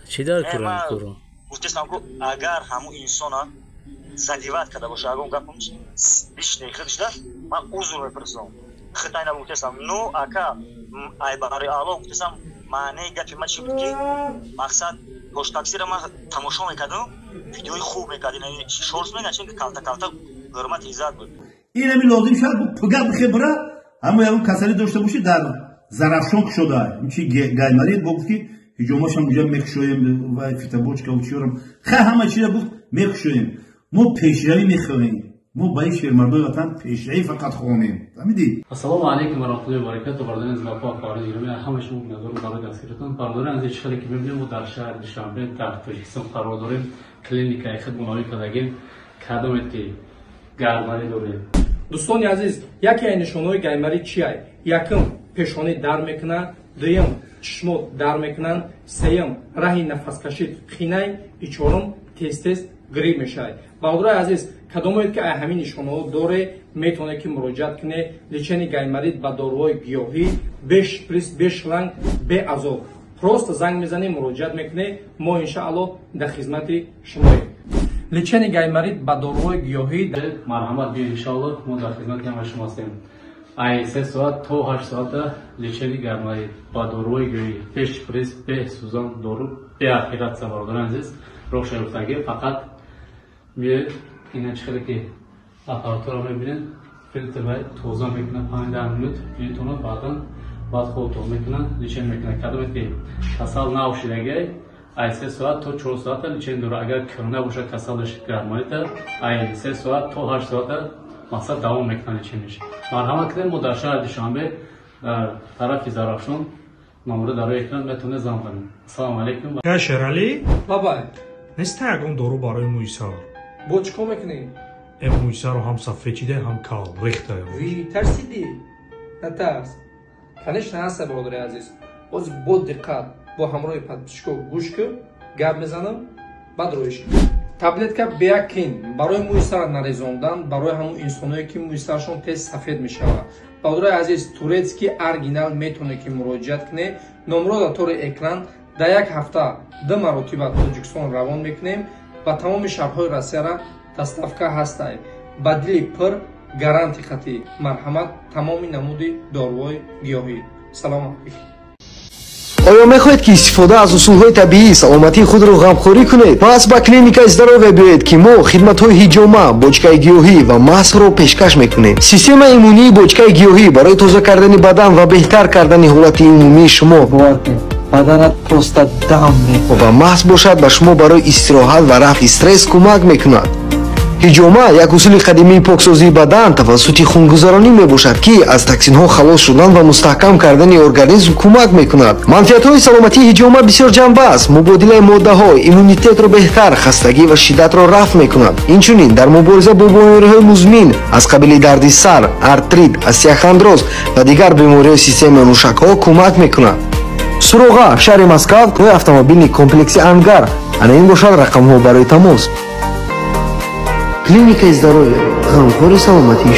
چی در کورم گفتم که اگر همو انسان زدیوات کرده باشه اگر اون گپم بیشتر خودش من عذر میپرسم خطای نبودم نو اکا ای برای الله گفتم معنی گپی من چی بود که مقصد پشت تاکسیر ما تماشا میکردم ویدیوی خوب میکردین شورت میگن که کالتا حرمت ایزاد بود این همی لازم شد پگاه بخبره اما اون کسری داشته باشه در زرافشان شده این چی گایمارید گفت که هجوماش هم اونجا میخشویم و فیتابوچکا و چیورم همه چیز بود میخشویم ما پیشروی میخواهیم ما برای شهرمردای وطن پیشروی فقط خواهیم فهمیدی؟ السلام علیکم و رحمت الله و برکاته. بردن از گپا خارج ایران همه شما نظر برای دستگیرتون پردارن از چیزی که میبینیم در شهر دوشنبه در تاجیکستان قرار داریم کلینیکای خدمتگزاری کردیم کادومتی گرماری داریم. دوستان عزیز یکی از نشانه‌های گایماری چیه؟ یکم پیشانی در میکنه، دوم چشم در میکنن، سوم راه نفس کشید خینه، چهارم تست گریب میشه. برادرای عزیز کدومید که همین نشانه‌ها داره میتونه که مراجعت کنه لچن گایماری با داروهای گیاهی بیش پریس بیش لنگ به عذاب پروست زنگ میزنه مراجعت میکنه ما ان شاء الله در خدمت شماییم. لچن گایماری با داروهای گیاهی مرحمت بیا ان شاء الله ما در خدمت شما هستیم. ای 3 ساعت تا 8 ساعت لچن گایماری با داروهای گیاهی بیش پریس به سوزان دارو به اخیرات برادران عزیز روشن افتاده فقط میه اینا چخیلی که اپاراتور رو میبینن فیلتر باید توضیح میکنن 15 منوت میتونه بعد خودتون میکنن لیچن میکنن کدومید که کسال نوشیدگی ای 3 ساعت تا 4 ساعت لیچن داره اگر کرونه باشه کسالش گرمانی تا ای 3 ساعت تا 8 ساعت مقصد دوام میکنن لیچنش. مرحمت کنید ما در شهر دوشنبه در طرف زرافشان نمره در روی اکران بتونه زنگ کنیم. السلام علیکم. یا شرالی بابا نیست یکم دارو برای مویسار با چیکار میکنی؟ این مویسار هم سفیدیده هم کال ریخته وی ترسیدی نترس کنش نهسته برادر عزیز باز با دقت با همراه پزشکو گوش کن گپ میزنم بعد رویش تابلت که بیاکین برای مویسار نریزوندن برای همون انسانایی که مویسارشون تیز سفید میشه. برادر عزیز تورецکی ارگینال میتونه که مراجعت کنه نمره در طور اکران در یک هفته 2 مرتبه تاجیکستان روان میکنیم و تمام شهرهای روسیه را دستافکا هستند با دلی پر گارانتی خطی مرحمت تمامی نمودی داروهای گیاهی. سلام علیکم. آیا میخواهید که استفاده از اصولهای طبیعی سلامتی خود را غمخوری کنید؟ پس با کلینیکای здоровья بیایید که ما خدمت‌های هیجوما، بوچکای گیاهی و ماسک را پیشکش میکنیم. سیستم ایمنی بوچکای گیاهی برای تازه کردن بدن و بهتر کردن حالت عمومی شما بدنت پروستا دم میکنه و محض باشد به شما برای استراحت و رفع استرس کمک میکند. هیجوما یک اصول قدیمی پاکسازی بدن توسط خونگذرانی میباشد که از تاکسین‌ها خلاص شدن و مستحکم کردن ارگانیسم کمک میکند. منفعت‌های سلامتی هیجوما بسیار جنبه است. مبادله ماده‌ها ایمونیتت را بهتر، خستگی و شدت را رفع میکند. اینچنین در مبارزه با بیماری‌های مزمن از قبیل درد سر، ارتریت، استیاخاندروز و دیگر بیماری‌های سیستم نوشک‌ها کمک میکند. سروغا شهر مسکو توی автомобильный комплекс ангар. انا این باشد رقم ها برای تماس. کلینیک здоровья غمخوری سلامتی